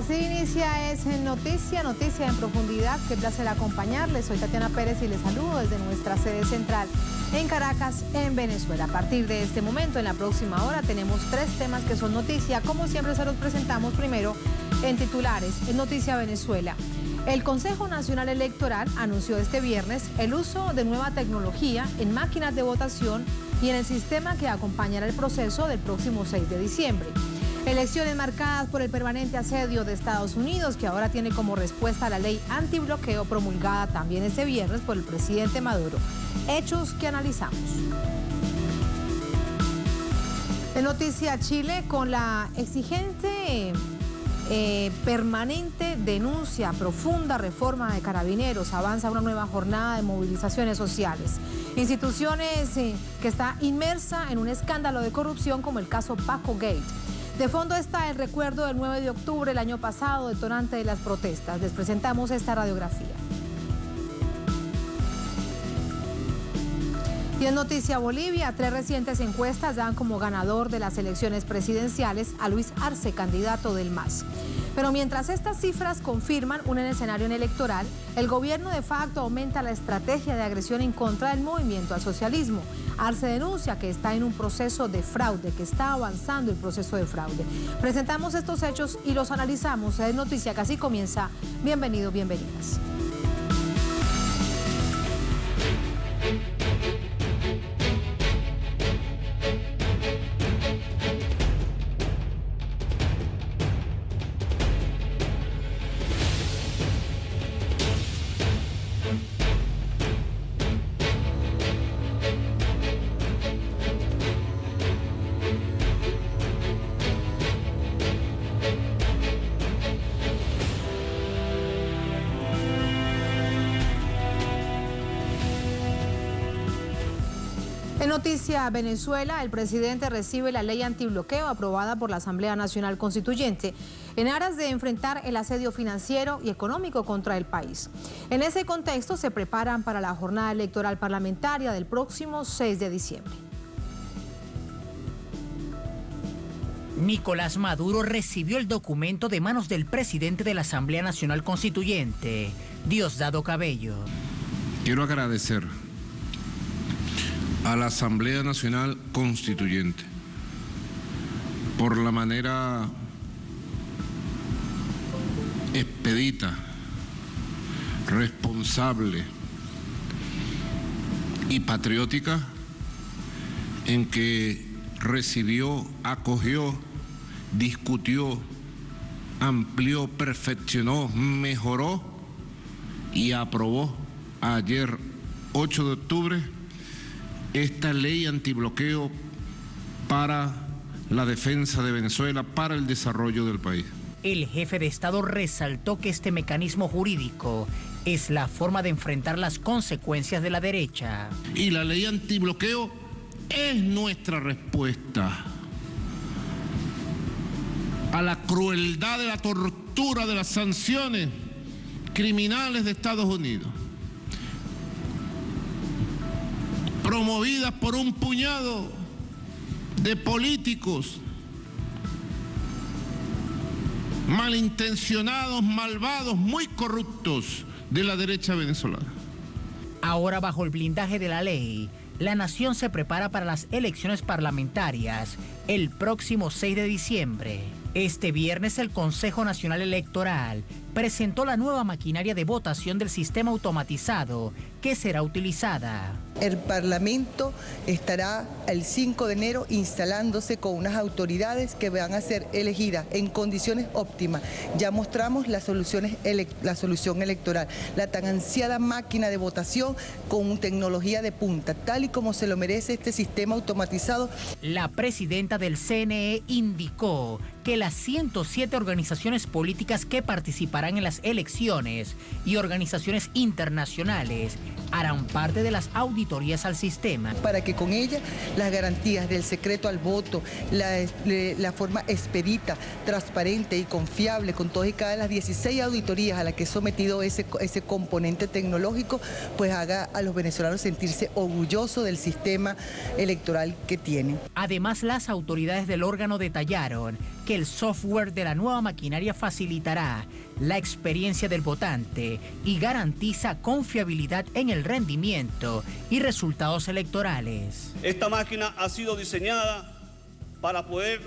Así inicia Es Noticia en profundidad. Qué placer acompañarles. Soy Tatiana Pérez y les saludo desde nuestra sede central en Caracas, en Venezuela. A partir de este momento, en la próxima hora, tenemos 3 temas que son noticia. Como siempre, se los presentamos primero en titulares. En Noticia Venezuela. El Consejo Nacional Electoral anunció este viernes el uso de nueva tecnología en máquinas de votación y en el sistema que acompañará el proceso del próximo 6 de diciembre. Elecciones marcadas por el permanente asedio de Estados Unidos, que ahora tiene como respuesta la ley antibloqueo promulgada también este viernes por el presidente Maduro. Hechos que analizamos. En Noticia Chile, con la exigente permanente denuncia, profunda reforma de Carabineros, avanza una nueva jornada de movilizaciones sociales. Instituciones que está inmersa en un escándalo de corrupción como el caso Paco Gate. De fondo está el recuerdo del 9 de octubre del año pasado, detonante de las protestas. Les presentamos esta radiografía. Y en Noticia Bolivia, 3 recientes encuestas dan como ganador de las elecciones presidenciales a Luis Arce, candidato del MAS. Pero mientras estas cifras confirman un escenario electoral, el gobierno de facto aumenta la estrategia de agresión en contra del movimiento al socialismo. Arce denuncia que está en un proceso de fraude, que está avanzando el proceso de fraude. Presentamos estos hechos y los analizamos. Es Noticia que así comienza. Bienvenidos, bienvenidas. En Noticia Venezuela, el presidente recibe la ley antibloqueo aprobada por la Asamblea Nacional Constituyente en aras de enfrentar el asedio financiero y económico contra el país. En ese contexto se preparan para la jornada electoral parlamentaria del próximo 6 de diciembre. Nicolás Maduro recibió el documento de manos del presidente de la Asamblea Nacional Constituyente, Diosdado Cabello. Quiero agradecer a la Asamblea Nacional Constituyente por la manera expedita, responsable y patriótica en que recibió, acogió, discutió, amplió, perfeccionó, mejoró y aprobó ayer 8 de octubre esta ley antibloqueo para la defensa de Venezuela, para el desarrollo del país. El jefe de Estado resaltó que este mecanismo jurídico es la forma de enfrentar las consecuencias de la derecha. Y la ley antibloqueo es nuestra respuesta a la crueldad de la tortura de las sanciones criminales de Estados Unidos, promovidas por un puñado de políticos malintencionados, malvados, muy corruptos de la derecha venezolana. Ahora, bajo el blindaje de la ley, la nación se prepara para las elecciones parlamentarias el próximo 6 de diciembre. Este viernes el Consejo Nacional Electoral presentó la nueva maquinaria de votación del sistema automatizado que será utilizada. El Parlamento estará el 5 de enero instalándose con unas autoridades que van a ser elegidas en condiciones óptimas. Ya mostramos la solución electoral, la tan ansiada máquina de votación con tecnología de punta, tal y como se lo merece este sistema automatizado. La presidenta del CNE indicó que las 107 organizaciones políticas que participarán en las elecciones y organizaciones internacionales harán parte de las auditorías al sistema. Para que con ella las garantías del secreto al voto, la forma expedita, transparente y confiable con todas y cada de las 16 auditorías a las que he sometido ese componente tecnológico, pues haga a los venezolanos sentirse orgullosos del sistema electoral que tienen. Además, las autoridades del órgano detallaron que el software de la nueva maquinaria facilitará la experiencia del votante y garantiza confiabilidad en el rendimiento y resultados electorales. Esta máquina ha sido diseñada para poder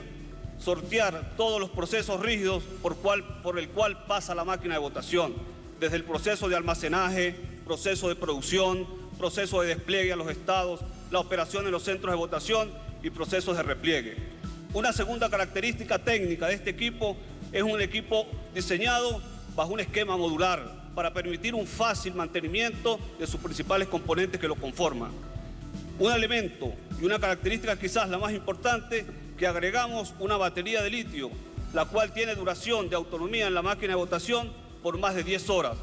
sortear todos los procesos rígidos por el cual pasa la máquina de votación, desde el proceso de almacenaje, proceso de producción, proceso de despliegue a los estados, la operación en los centros de votación y procesos de repliegue. Una segunda característica técnica de este equipo es un equipo diseñado bajo un esquema modular para permitir un fácil mantenimiento de sus principales componentes que lo conforman. Un elemento y una característica quizás la más importante, que agregamos una batería de litio, la cual tiene duración de autonomía en la máquina de votación por más de 10 horas.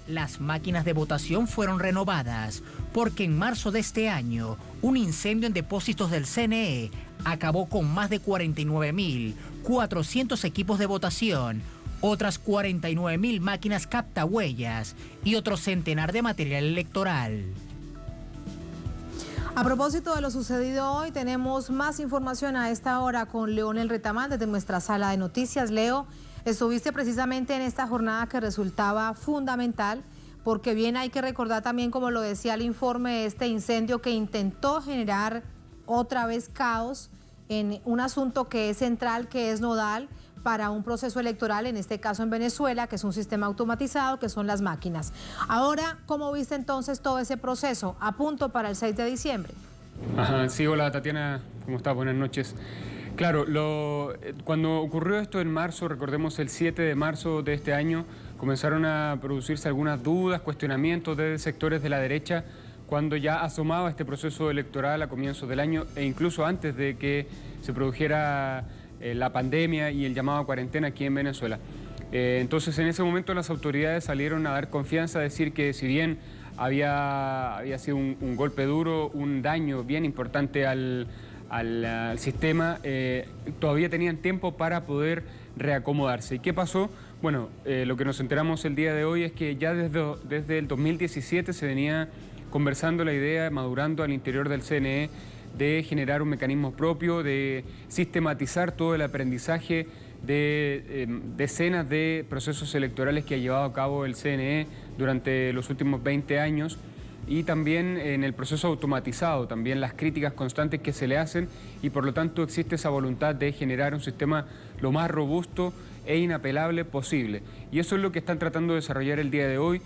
Las máquinas de votación fueron renovadas porque en marzo de este año un incendio en depósitos del CNE acabó con más de 49.400 equipos de votación, otras 49.000 máquinas captahuellas y otro centenar de material electoral. A propósito de lo sucedido hoy, tenemos más información a esta hora con Leonel Retamán desde nuestra sala de noticias. Leo, estuviste precisamente en esta jornada que resultaba fundamental, porque bien hay que recordar también, como lo decía el informe, este incendio que intentó generar otra vez caos en un asunto que es central, que es nodal para un proceso electoral, en este caso en Venezuela, que es un sistema automatizado, que son las máquinas. Ahora, ¿cómo viste entonces todo ese proceso a punto para el 6 de diciembre? Ajá, sí, hola Tatiana, ¿cómo estás? Buenas noches. Claro, cuando ocurrió esto en marzo, recordemos el 7 de marzo de este año, comenzaron a producirse algunas dudas, cuestionamientos de sectores de la derecha, cuando ya asomaba este proceso electoral a comienzos del año e incluso antes de que se produjera la pandemia y el llamado a cuarentena aquí en Venezuela. Entonces en ese momento las autoridades salieron a dar confianza, a decir que si bien había sido un golpe duro, un daño bien importante al sistema, todavía tenían tiempo para poder reacomodarse. ¿Y qué pasó? Bueno, lo que nos enteramos el día de hoy es que ya desde el 2017 se venía conversando la idea, madurando al interior del CNE, de generar un mecanismo propio, de sistematizar todo el aprendizaje de decenas de procesos electorales que ha llevado a cabo el CNE durante los últimos 20 años, y también en el proceso automatizado, también las críticas constantes que se le hacen, y por lo tanto existe esa voluntad de generar un sistema lo más robusto e inapelable posible. Y eso es lo que están tratando de desarrollar el día de hoy.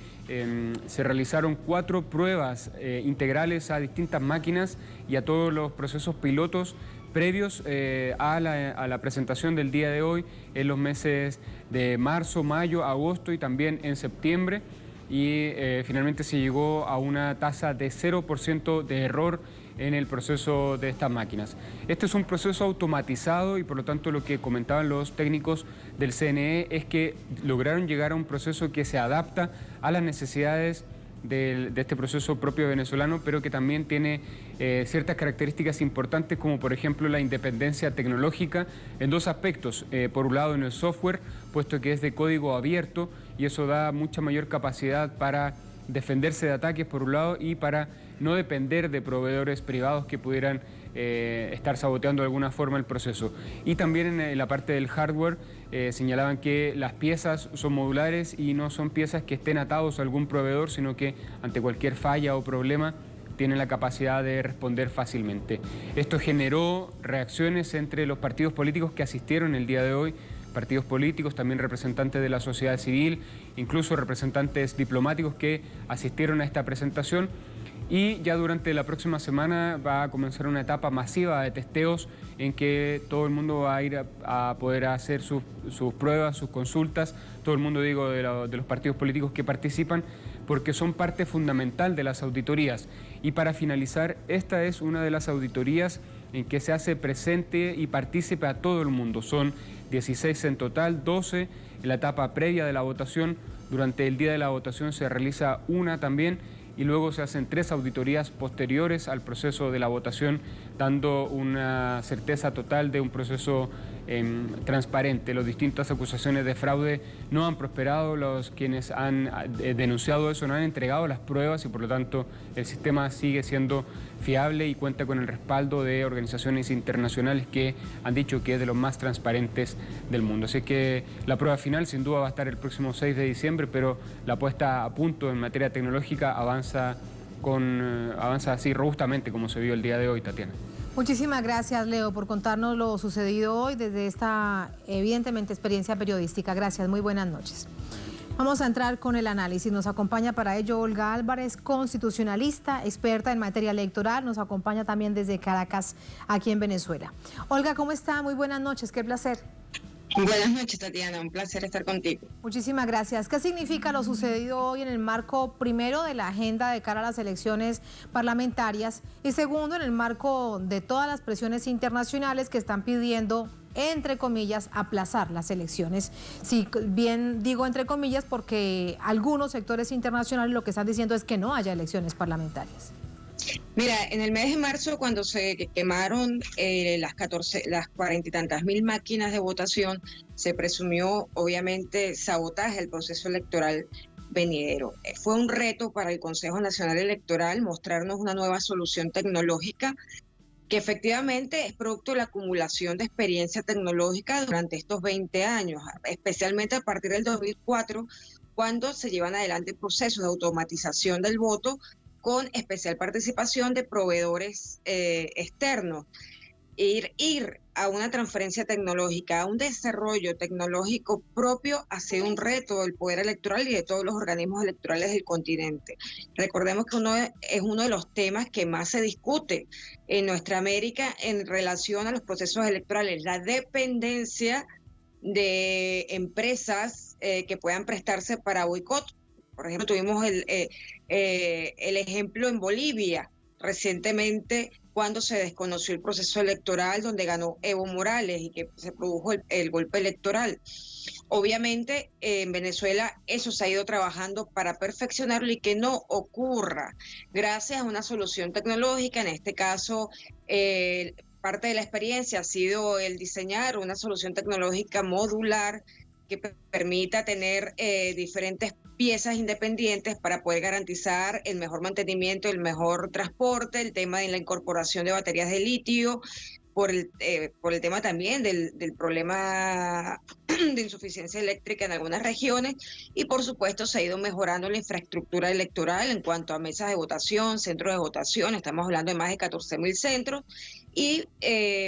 Se realizaron 4 pruebas integrales a distintas máquinas y a todos los procesos pilotos previos a la presentación del día de hoy en los meses de marzo, mayo, agosto y también en septiembre. Y finalmente se llegó a una tasa de 0% de error en el proceso de estas máquinas. Este es un proceso automatizado y por lo tanto lo que comentaban los técnicos del CNE es que lograron llegar a un proceso que se adapta a las necesidades de este proceso propio venezolano, pero que también tiene ciertas características importantes, como por ejemplo la independencia tecnológica en 2 aspectos. Por un lado en el software, puesto que es de código abierto y eso da mucha mayor capacidad para defenderse de ataques por un lado y para no depender de proveedores privados que pudieran estar saboteando de alguna forma el proceso. Y también en la parte del hardware señalaban que las piezas son modulares y no son piezas que estén atados a algún proveedor, sino que ante cualquier falla o problema tienen la capacidad de responder fácilmente. Esto generó reacciones entre los partidos políticos que asistieron el día de hoy, partidos políticos, también representantes de la sociedad civil, incluso representantes diplomáticos que asistieron a esta presentación. Y ya durante la próxima semana va a comenzar una etapa masiva de testeos en que todo el mundo va a ir a poder hacer sus pruebas, sus consultas, todo el mundo, digo, de los partidos políticos que participan, porque son parte fundamental de las auditorías. Y para finalizar, esta es una de las auditorías en que se hace presente y partícipe a todo el mundo. Son 16 en total, 12 en la etapa previa de la votación. Durante el día de la votación se realiza una también y luego se hacen 3 auditorías posteriores al proceso de la votación, dando una certeza total de un proceso transparente. Las distintas acusaciones de fraude no han prosperado, los quienes han denunciado eso no han entregado las pruebas y por lo tanto el sistema sigue siendo fiable y cuenta con el respaldo de organizaciones internacionales que han dicho que es de los más transparentes del mundo. Así que la prueba final sin duda va a estar el próximo 6 de diciembre, pero la puesta a punto en materia tecnológica avanza así robustamente como se vio el día de hoy, Tatiana. Muchísimas gracias, Leo, por contarnos lo sucedido hoy desde esta, evidentemente, experiencia periodística. Gracias, muy buenas noches. Vamos a entrar con el análisis. Nos acompaña para ello Olga Álvarez, constitucionalista, experta en materia electoral. Nos acompaña también desde Caracas, aquí en Venezuela. Olga, ¿cómo está? Muy buenas noches, qué placer. Buenas noches, Tatiana, un placer estar contigo. Muchísimas gracias. ¿Qué significa lo sucedido hoy en el marco, primero, de la agenda de cara a las elecciones parlamentarias y segundo, en el marco de todas las presiones internacionales que están pidiendo, entre comillas, aplazar las elecciones? Sí, bien digo entre comillas porque algunos sectores internacionales lo que están diciendo es que no haya elecciones parlamentarias. Mira, en el mes de marzo, cuando se quemaron las 40 y tantas mil máquinas de votación, se presumió, obviamente, sabotaje del proceso electoral venidero. Fue un reto para el Consejo Nacional Electoral mostrarnos una nueva solución tecnológica que efectivamente es producto de la acumulación de experiencia tecnológica durante estos 20 años, especialmente a partir del 2004, cuando se llevan adelante procesos de automatización del voto con especial participación de proveedores externos. Ir a una transferencia tecnológica, a un desarrollo tecnológico propio, ha sido un reto del poder electoral y de todos los organismos electorales del continente. Recordemos que es uno de los temas que más se discute en nuestra América en relación a los procesos electorales, la dependencia de empresas que puedan prestarse para boicot. Por ejemplo, tuvimos el ejemplo en Bolivia recientemente, cuando se desconoció el proceso electoral donde ganó Evo Morales y que se produjo el golpe electoral. Obviamente, en Venezuela eso se ha ido trabajando para perfeccionarlo y que no ocurra, gracias a una solución tecnológica. En este caso, parte de la experiencia ha sido el diseñar una solución tecnológica modular que permita tener diferentes piezas independientes para poder garantizar el mejor mantenimiento, el mejor transporte, el tema de la incorporación de baterías de litio, por el tema también del problema de insuficiencia eléctrica en algunas regiones, y por supuesto se ha ido mejorando la infraestructura electoral en cuanto a mesas de votación, centros de votación. Estamos hablando de más de 14.000 centros, y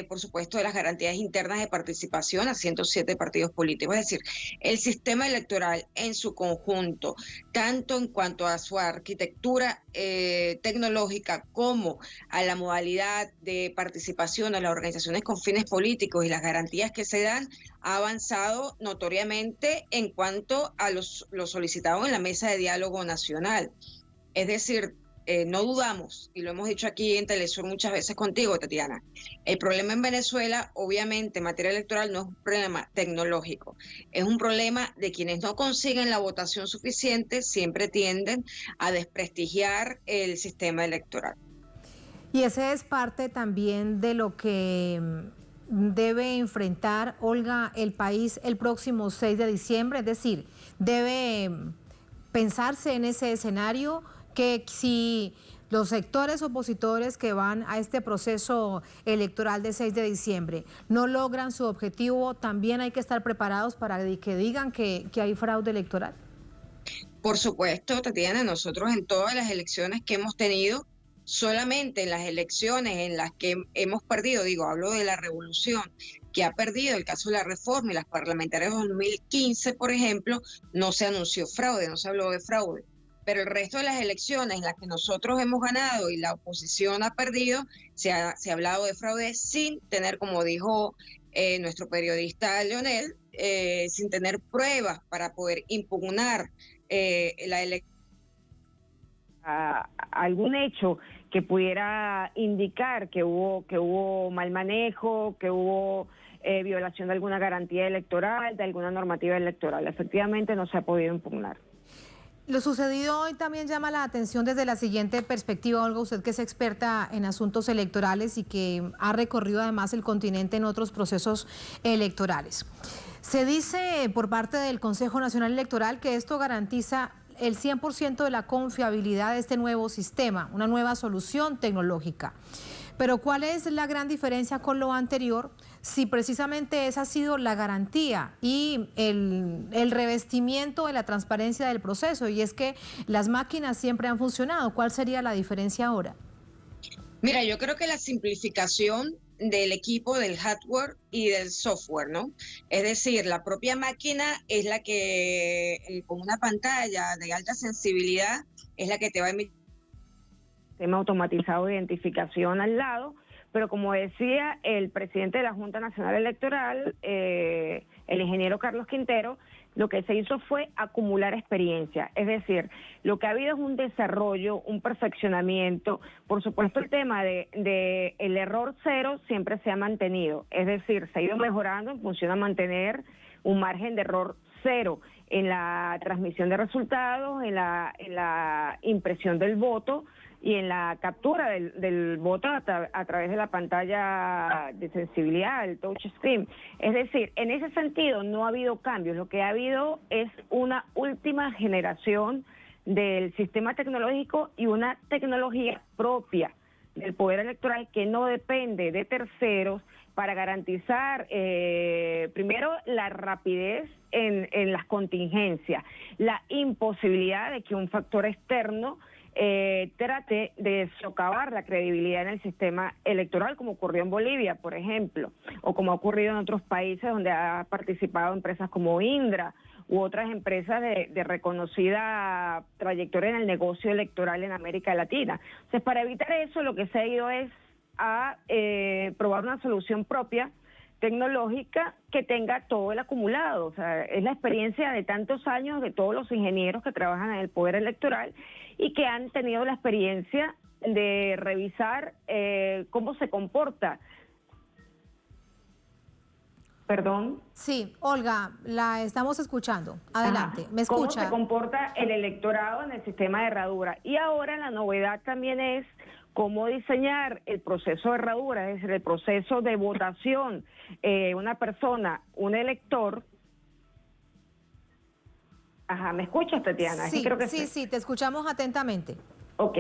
por supuesto de las garantías internas de participación a 107 partidos políticos. Es decir, el sistema electoral en su conjunto, tanto en cuanto a su arquitectura tecnológica como a la modalidad de participación de las organizaciones con fines políticos y las garantías que se dan, ha avanzado notoriamente en cuanto a lo solicitado en la mesa de diálogo nacional. Es decir, no dudamos, y lo hemos dicho aquí en Telesur muchas veces contigo, Tatiana, el problema en Venezuela, obviamente, en materia electoral, no es un problema tecnológico, es un problema de quienes no consiguen la votación suficiente, siempre tienden a desprestigiar el sistema electoral. Y ese es parte también de lo que debe enfrentar, Olga, el país el próximo 6 de diciembre, es decir, debe pensarse en ese escenario, que si los sectores opositores que van a este proceso electoral de 6 de diciembre no logran su objetivo, también hay que estar preparados para que digan que hay fraude electoral. Por supuesto, Tatiana, nosotros en todas las elecciones que hemos tenido, solamente en las elecciones en las que hemos perdido, hablo de la revolución, que ha perdido el caso de la reforma y las parlamentarias de 2015, por ejemplo, no se anunció fraude, no se habló de fraude. Pero el resto de las elecciones en las que nosotros hemos ganado y la oposición ha perdido, se ha hablado de fraude sin tener, como dijo nuestro periodista Leonel, sin tener pruebas para poder impugnar la elección. Algún hecho que pudiera indicar que hubo mal manejo, que hubo violación de alguna garantía electoral, de alguna normativa electoral. Efectivamente no se ha podido impugnar. Lo sucedido hoy también llama la atención desde la siguiente perspectiva, Olga, usted que es experta en asuntos electorales y que ha recorrido además el continente en otros procesos electorales. Se dice por parte del Consejo Nacional Electoral que esto garantiza el 100% de la confiabilidad de este nuevo sistema, una nueva solución tecnológica. Pero ¿cuál es la gran diferencia con lo anterior? Si precisamente esa ha sido la garantía y el revestimiento de la transparencia del proceso, y es que las máquinas siempre han funcionado. ¿Cuál sería la diferencia ahora? Mira, yo creo que la simplificación del equipo, del hardware y del software, ¿no? Es decir, la propia máquina es la que, con una pantalla de alta sensibilidad, es la que te va a emitir sistema automatizado de identificación al lado, pero como decía el presidente de la Junta Nacional Electoral, el ingeniero Carlos Quintero, lo que se hizo fue acumular experiencia, es decir, lo que ha habido es un desarrollo, un perfeccionamiento. Por supuesto, el tema de el error cero siempre se ha mantenido, es decir, se ha ido mejorando en función a mantener un margen de error cero en la transmisión de resultados, en la impresión del voto y en la captura del voto a través de la pantalla de sensibilidad, el touch screen. Es decir, en ese sentido no ha habido cambios, lo que ha habido es una última generación del sistema tecnológico y una tecnología propia del Poder Electoral que no depende de terceros para garantizar, primero, la rapidez en las contingencias, la imposibilidad de que un factor externo trate de socavar la credibilidad en el sistema electoral, como ocurrió en Bolivia, por ejemplo, o como ha ocurrido en otros países donde ha participado empresas como Indra u otras empresas de reconocida trayectoria en el negocio electoral en América Latina. Entonces, para evitar eso, lo que se ha ido es a probar una solución propia tecnológica que tenga todo el acumulado. O sea, es la experiencia de tantos años de todos los ingenieros que trabajan en el Poder Electoral y que han tenido la experiencia de revisar cómo se comporta. Perdón. Sí, Olga, la estamos escuchando. Adelante, ¿me escucha? ¿Cómo se comporta el electorado en el sistema de herradura? Y ahora la novedad también es cómo diseñar el proceso de herradura, es decir, el proceso de votación. Una persona, un elector. Ajá, ¿me escuchas, Tatiana? Sí, creo que sí, te escuchamos atentamente. Ok.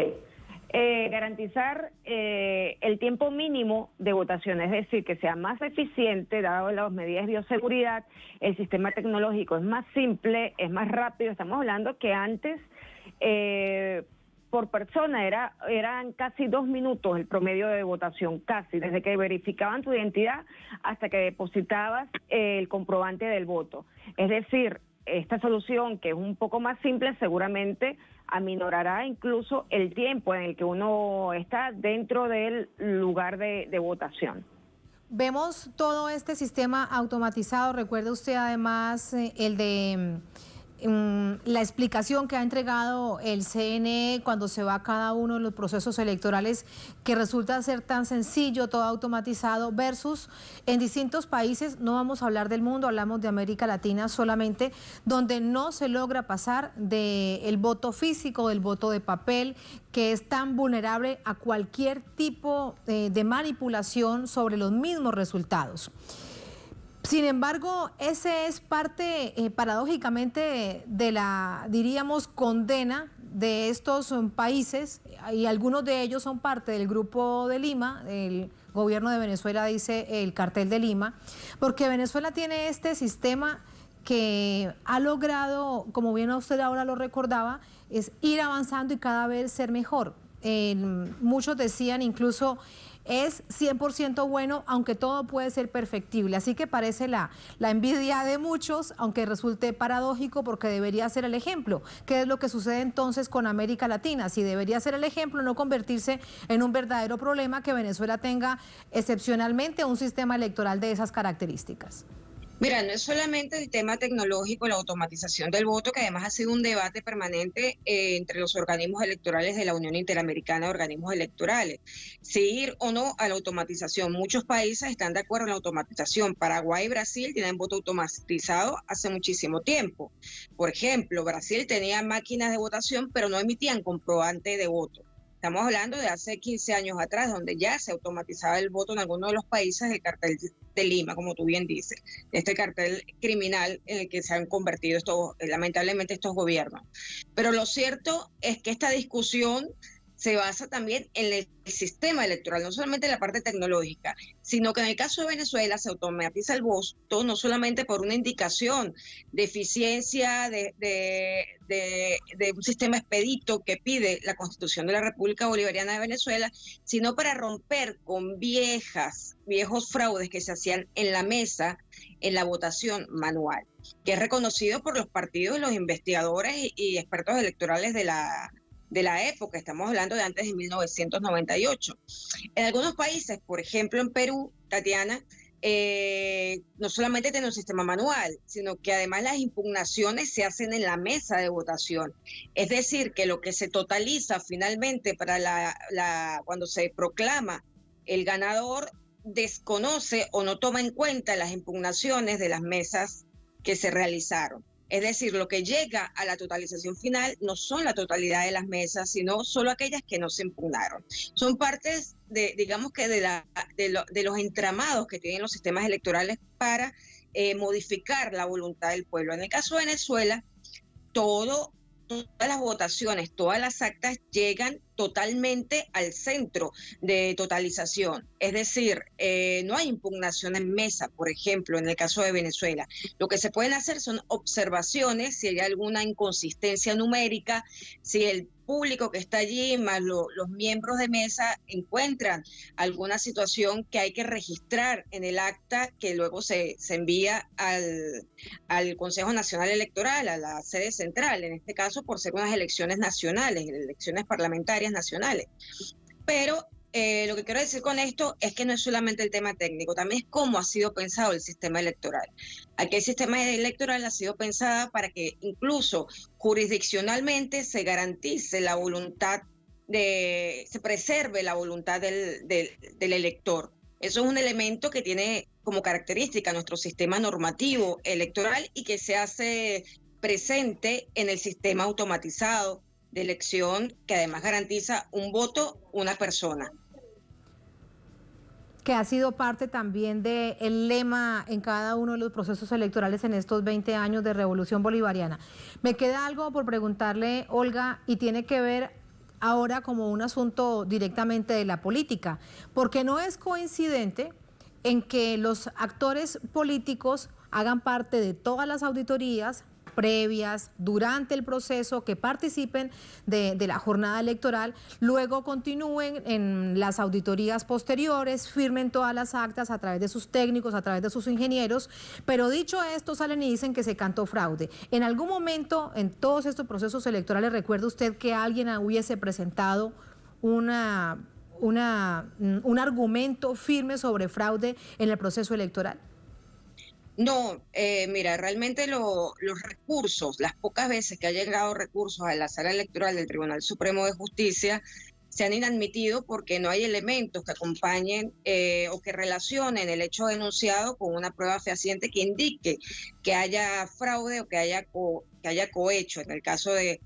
Garantizar el tiempo mínimo de votación, es decir, que sea más eficiente, dado las medidas de bioseguridad, el sistema tecnológico es más simple, es más rápido. Estamos hablando que antes por persona eran casi 2 minutos el promedio de votación, casi, desde que verificaban tu identidad hasta que depositabas el comprobante del voto. Es decir, esta solución, que es un poco más simple, seguramente aminorará incluso el tiempo en el que uno está dentro del lugar de votación. Vemos todo este sistema automatizado. Recuerde usted además el de la explicación que ha entregado el CNE cuando se va a cada uno de los procesos electorales, que resulta ser tan sencillo, todo automatizado, versus en distintos países, no vamos a hablar del mundo, hablamos de América Latina solamente, donde no se logra pasar del voto físico, del voto de papel, que es tan vulnerable a cualquier tipo de manipulación sobre los mismos resultados. Sin embargo, ese es parte, paradójicamente, de la, diríamos, condena de estos países, y algunos de ellos son parte del Grupo de Lima. El gobierno de Venezuela dice el Cartel de Lima, porque Venezuela tiene este sistema que ha logrado, como bien usted ahora lo recordaba, es ir avanzando y cada vez ser mejor. Muchos decían incluso es 100% bueno, aunque todo puede ser perfectible. Así que parece la envidia de muchos, aunque resulte paradójico, porque debería ser el ejemplo. ¿Qué es lo que sucede entonces con América Latina? Si debería ser el ejemplo, no convertirse en un verdadero problema que Venezuela tenga excepcionalmente un sistema electoral de esas características. Mira, no es solamente el tema tecnológico, la automatización del voto, que además ha sido un debate permanente entre los organismos electorales de la Unión Interamericana de Organismos Electorales. Si ir o no a la automatización. Muchos países están de acuerdo en la automatización. Paraguay y Brasil tienen voto automatizado hace muchísimo tiempo. Por ejemplo, Brasil tenía máquinas de votación, pero no emitían comprobante de voto. Estamos hablando de hace 15 años atrás, donde ya se automatizaba el voto en algunos de los países del cartel de Lima, como tú bien dices, este cartel criminal en el que se han convertido lamentablemente estos gobiernos. Pero lo cierto es que esta discusión se basa también en el sistema electoral, no solamente en la parte tecnológica, sino que en el caso de Venezuela se automatiza el voto no solamente por una indicación de eficiencia de un sistema expedito que pide la Constitución de la República Bolivariana de Venezuela, sino para romper con viejos fraudes que se hacían en la mesa en la votación manual, que es reconocido por los partidos, los investigadores y expertos electorales de la época. Estamos hablando de antes de 1998. En algunos países, por ejemplo en Perú, Tatiana, no solamente tiene un sistema manual, sino que además las impugnaciones se hacen en la mesa de votación. Es decir, que lo que se totaliza finalmente para cuando se proclama el ganador desconoce o no toma en cuenta las impugnaciones de las mesas que se realizaron. Es decir, lo que llega a la totalización final no son la totalidad de las mesas, sino solo aquellas que no se impugnaron. Son partes digamos que de los entramados que tienen los sistemas electorales para modificar la voluntad del pueblo. En el caso de Venezuela, todas las votaciones, todas las actas llegan totalmente al centro de totalización. Es decir, no hay impugnación en mesa, por ejemplo, en el caso de Venezuela. Lo que se pueden hacer son observaciones, si hay alguna inconsistencia numérica, si el público que está allí, más los miembros de mesa, encuentran alguna situación que hay que registrar en el acta que luego se envía al Consejo Nacional Electoral, a la sede central, en este caso por ser unas elecciones nacionales, elecciones parlamentarias nacionales. Pero lo que quiero decir con esto es que no es solamente el tema técnico, también es cómo ha sido pensado el sistema electoral. Aquí el sistema electoral ha sido pensado para que incluso jurisdiccionalmente se garantice la voluntad, se preserve la voluntad del elector. Eso es un elemento que tiene como característica nuestro sistema normativo electoral y que se hace presente en el sistema automatizado de elección, que además garantiza un voto, una persona. Que ha sido parte también del lema en cada uno de los procesos electorales en estos 20 años de Revolución Bolivariana. Me queda algo por preguntarle, Olga, y tiene que ver ahora como un asunto directamente de la política, porque no es coincidente en que los actores políticos hagan parte de todas las auditorías previas, durante el proceso, que participen de la jornada electoral, luego continúen en las auditorías posteriores, firmen todas las actas a través de sus técnicos, a través de sus ingenieros, pero dicho esto salen y dicen que se cantó fraude. ¿En algún momento en todos estos procesos electorales recuerda usted que alguien hubiese presentado un argumento firme sobre fraude en el proceso electoral? No, mira, realmente los recursos, las pocas veces que ha llegado recursos a la sala electoral del Tribunal Supremo de Justicia, se han inadmitido porque no hay elementos que acompañen o que relacionen el hecho denunciado con una prueba fehaciente que indique que haya fraude o que haya cohecho. En el caso de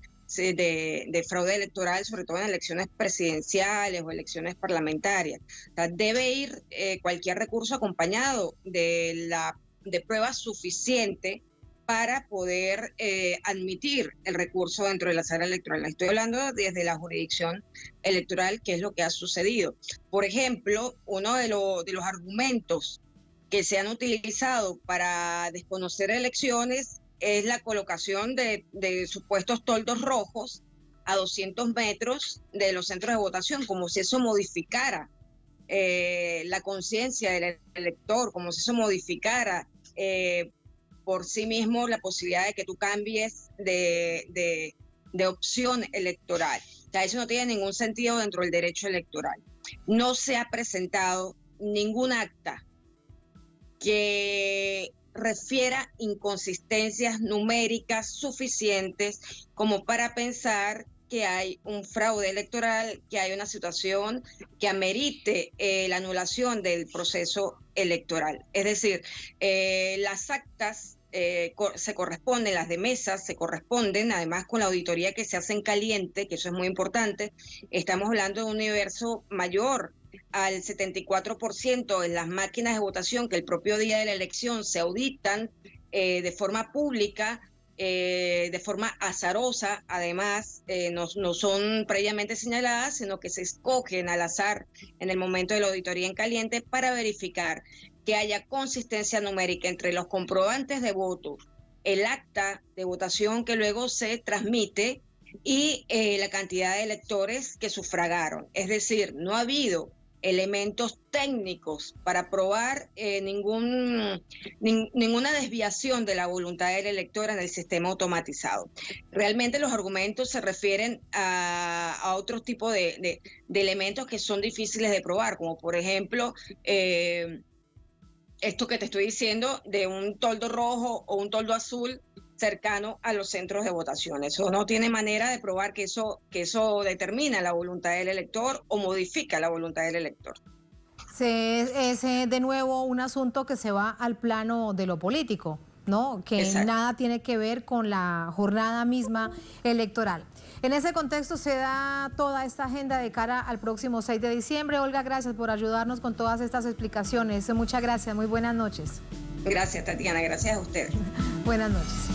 fraude electoral, sobre todo en elecciones presidenciales o elecciones parlamentarias. O sea, debe ir cualquier recurso acompañado de prueba suficiente para poder admitir el recurso dentro de la sala electoral. Estoy hablando desde la jurisdicción electoral, que es lo que ha sucedido. Por ejemplo, uno de los argumentos que se han utilizado para desconocer elecciones es la colocación de supuestos toldos rojos a 200 metros de los centros de votación, como si eso modificara la conciencia del elector, como si eso modificara por sí mismo la posibilidad de que tú cambies de opción electoral. O sea, eso no tiene ningún sentido dentro del derecho electoral. No se ha presentado ningún acta que refiera inconsistencias numéricas suficientes como para pensar que hay un fraude electoral, que hay una situación que amerite la anulación del proceso electoral. Es decir, las actas se corresponden, las de mesas se corresponden, además con la auditoría que se hace en caliente, que eso es muy importante. Estamos hablando de un universo mayor al 74% en las máquinas de votación que el propio día de la elección se auditan de forma pública, de forma azarosa, además, no son previamente señaladas, sino que se escogen al azar en el momento de la auditoría en caliente para verificar que haya consistencia numérica entre los comprobantes de voto, el acta de votación que luego se transmite y la cantidad de electores que sufragaron. Es decir, no ha habido elementos técnicos para probar ninguna desviación de la voluntad del elector en el sistema automatizado. Realmente los argumentos se refieren a otro tipo de elementos que son difíciles de probar, como por ejemplo esto que te estoy diciendo de un toldo rojo o un toldo azul cercano a los centros de votación. Eso no tiene manera de probar que eso determina la voluntad del elector o modifica la voluntad del elector. Es de nuevo un asunto que se va al plano de lo político, ¿no? Que Exacto. Nada tiene que ver con la jornada misma electoral. En ese contexto se da toda esta agenda de cara al próximo 6 de diciembre. Olga, gracias por ayudarnos con todas estas explicaciones. Muchas gracias, muy buenas noches. Gracias, Tatiana, gracias a ustedes. Buenas noches.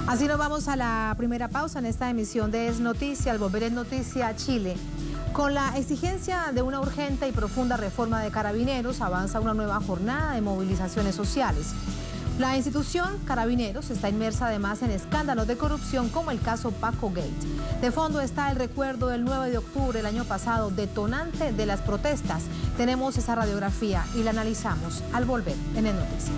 Así nos vamos a la primera pausa en esta emisión de Es Noticia. Al volver Es Noticia Chile. Con la exigencia de una urgente y profunda reforma de Carabineros, avanza una nueva jornada de movilizaciones sociales. La institución Carabineros está inmersa además en escándalos de corrupción como el caso Paco Gate. De fondo está el recuerdo del 9 de octubre del año pasado, detonante de las protestas. Tenemos esa radiografía y la analizamos al volver en Es Noticia.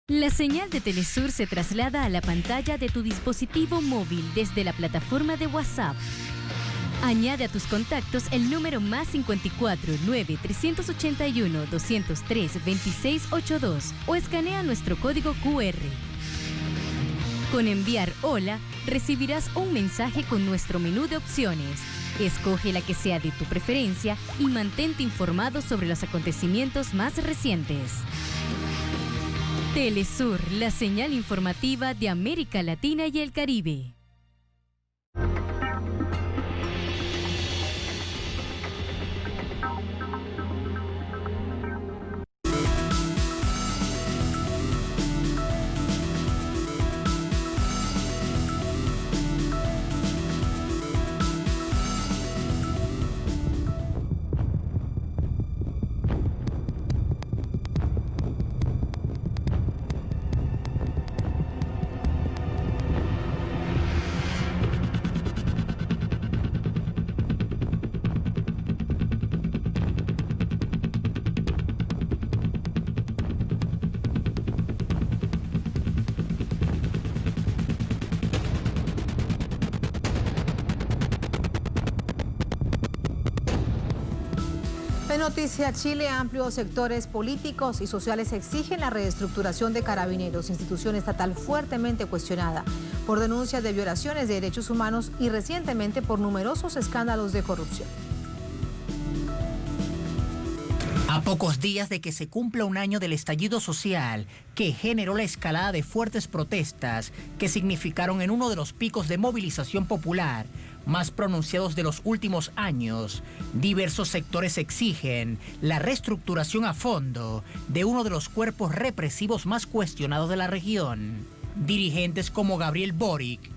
La señal de Telesur se traslada a la pantalla de tu dispositivo móvil desde la plataforma de WhatsApp. Añade a tus contactos el número +54 9 381 203 2682 o escanea nuestro código QR. Con enviar hola, recibirás un mensaje con nuestro menú de opciones. Escoge la que sea de tu preferencia y mantente informado sobre los acontecimientos más recientes. Telesur, la señal informativa de América Latina y el Caribe. En Noticia Chile, amplios sectores políticos y sociales exigen la reestructuración de Carabineros, institución estatal fuertemente cuestionada por denuncias de violaciones de derechos humanos y recientemente por numerosos escándalos de corrupción. A pocos días de que se cumpla un año del estallido social que generó la escalada de fuertes protestas que significaron en uno de los picos de movilización popular más pronunciados de los últimos años, diversos sectores exigen la reestructuración a fondo de uno de los cuerpos represivos más cuestionados de la región. Dirigentes como Gabriel Boric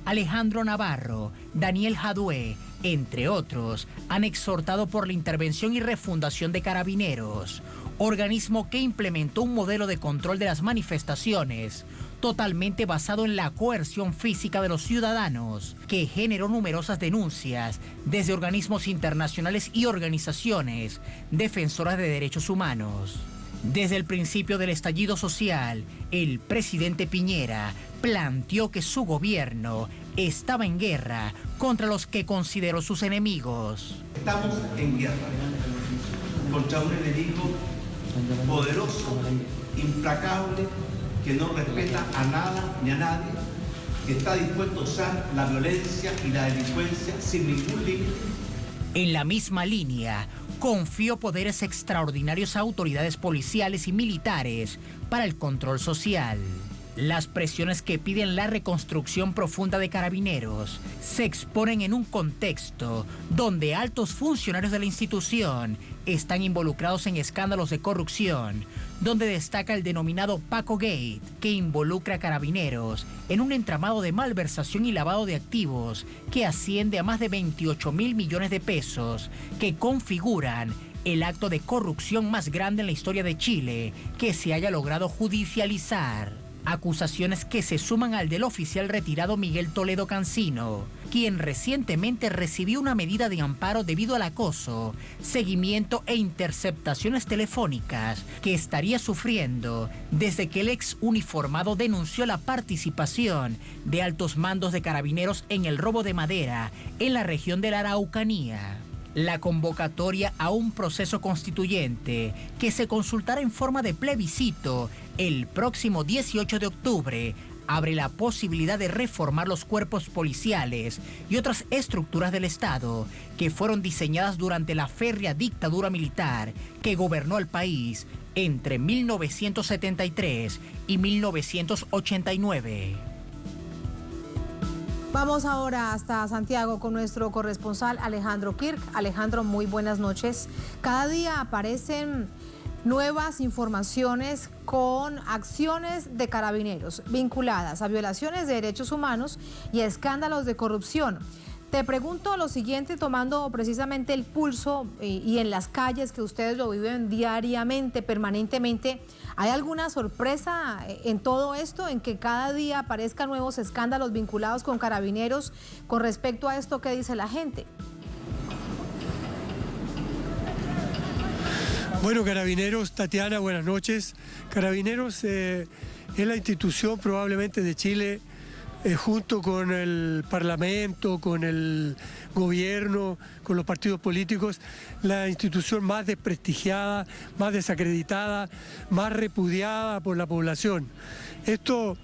Alejandro Navarro, Daniel Jadue, entre otros, han exhortado por la intervención y refundación de Carabineros, organismo que implementó un modelo de control de las manifestaciones totalmente basado en la coerción física de los ciudadanos, que generó numerosas denuncias desde organismos internacionales y organizaciones defensoras de derechos humanos. Desde el principio del estallido social, el presidente Piñera planteó que su gobierno estaba en guerra contra los que consideró sus enemigos. Estamos en guerra contra un enemigo poderoso, implacable, que no respeta a nada ni a nadie, que está dispuesto a usar la violencia y la delincuencia sin ningún límite. En la misma línea, confió poderes extraordinarios a autoridades policiales y militares para el control social. Las presiones que piden la reconstrucción profunda de Carabineros se exponen en un contexto donde altos funcionarios de la institución están involucrados en escándalos de corrupción, donde destaca el denominado Paco Gate, que involucra a Carabineros en un entramado de malversación y lavado de activos que asciende a más de 28.000 millones de pesos, que configuran el acto de corrupción más grande en la historia de Chile que se haya logrado judicializar. Acusaciones que se suman al del oficial retirado Miguel Toledo Cancino, quien recientemente recibió una medida de amparo debido al acoso, seguimiento e interceptaciones telefónicas que estaría sufriendo desde que el ex uniformado denunció la participación de altos mandos de Carabineros en el robo de madera en la región de la Araucanía. La convocatoria a un proceso constituyente que se consultará en forma de plebiscito el próximo 18 de octubre abre la posibilidad de reformar los cuerpos policiales y otras estructuras del Estado que fueron diseñadas durante la férrea dictadura militar que gobernó el país entre 1973 y 1989. Vamos ahora hasta Santiago con nuestro corresponsal Alejandro Kirk. Alejandro, muy buenas noches. Cada día aparecen nuevas informaciones con acciones de Carabineros vinculadas a violaciones de derechos humanos y a escándalos de corrupción. Te pregunto lo siguiente, tomando precisamente el pulso y en las calles que ustedes lo viven diariamente, permanentemente, ¿hay alguna sorpresa en todo esto, en que cada día aparezcan nuevos escándalos vinculados con Carabineros con respecto a esto que dice la gente? Bueno, Carabineros, Tatiana, buenas noches. Carabineros es la institución probablemente de Chile, junto con el Parlamento, con el gobierno, con los partidos políticos, la institución más desprestigiada, más desacreditada, más repudiada por la población. Esto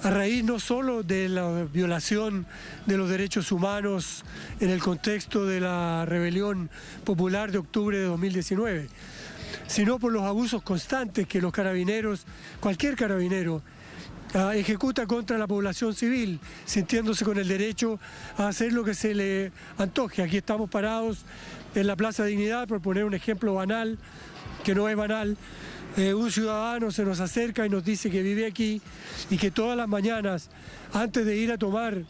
a raíz no solo de la violación de los derechos humanos en el contexto de la rebelión popular de octubre de 2019, sino por los abusos constantes que los carabineros, cualquier carabinero, ejecuta contra la población civil, sintiéndose con el derecho a hacer lo que se le antoje. Aquí estamos parados en la Plaza Dignidad, por poner un ejemplo banal, que no es banal. Un ciudadano se nos acerca y nos dice que vive aquí y que todas las mañanas, antes de ir a tomar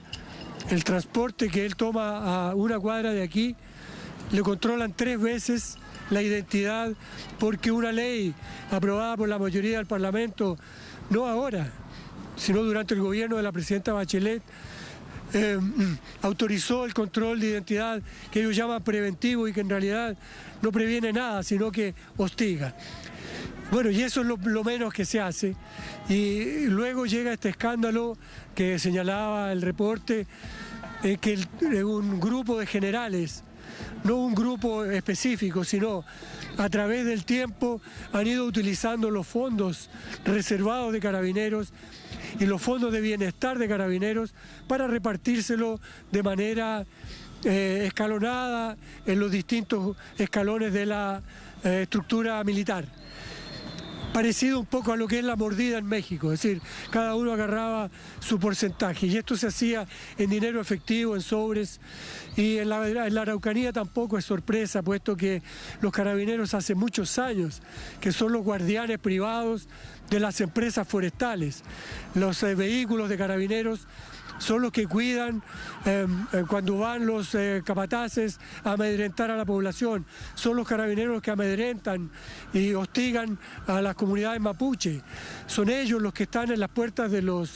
el transporte que él toma a una cuadra de aquí, le controlan 3 veces la identidad, porque una ley aprobada por la mayoría del Parlamento, no ahora, sino durante el gobierno de la presidenta Bachelet, autorizó el control de identidad que ellos llaman preventivo y que en realidad no previene nada, sino que hostiga. Bueno, y eso es lo menos que se hace. Y luego llega este escándalo que señalaba el reporte, que un grupo de generales, no un grupo específico, sino a través del tiempo han ido utilizando los fondos reservados de Carabineros y los fondos de bienestar de Carabineros para repartírselo de manera escalonada en los distintos escalones de la estructura militar. Parecido un poco a lo que es la mordida en México, es decir, cada uno agarraba su porcentaje y esto se hacía en dinero efectivo, en sobres, y en la Araucanía tampoco es sorpresa, puesto que los carabineros hace muchos años que son los guardianes privados de las empresas forestales. Los vehículos de carabineros son los que cuidan cuando van los capataces a amedrentar a la población, son los carabineros los que amedrentan y hostigan a las comunidades mapuche, son ellos los que están en las puertas de los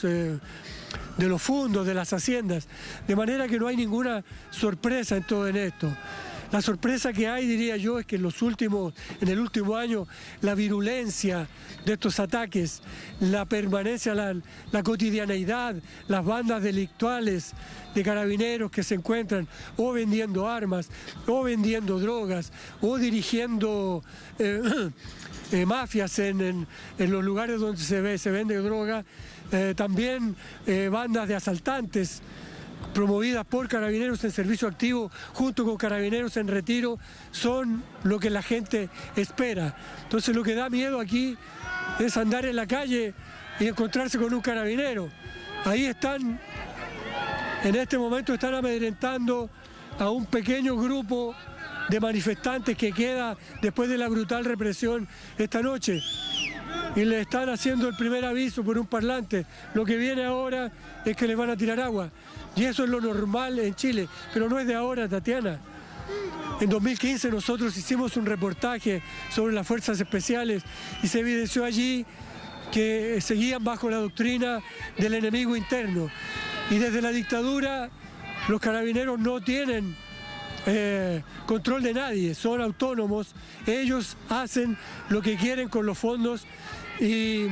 fondos, de las haciendas, de manera que no hay ninguna sorpresa en todo esto. La sorpresa que hay, diría yo, es que en el último año, la virulencia de estos ataques, la permanencia, la cotidianeidad, las bandas delictuales de carabineros que se encuentran o vendiendo armas, o vendiendo drogas, o dirigiendo mafias en los lugares donde se vende droga, también bandas de asaltantes promovidas por carabineros en servicio activo junto con carabineros en retiro, son lo que la gente espera. Entonces lo que da miedo aquí es andar en la calle y encontrarse con un carabinero. Ahí están, en este momento están amedrentando a un pequeño grupo de manifestantes que queda después de la brutal represión esta noche. Y le están haciendo el primer aviso por un parlante. Lo que viene ahora es que les van a tirar agua. Y eso es lo normal en Chile, pero no es de ahora, Tatiana. En 2015 nosotros hicimos un reportaje sobre las fuerzas especiales y se evidenció allí que seguían bajo la doctrina del enemigo interno. Y desde la dictadura los carabineros no tienen control de nadie, son autónomos, ellos hacen lo que quieren con los fondos y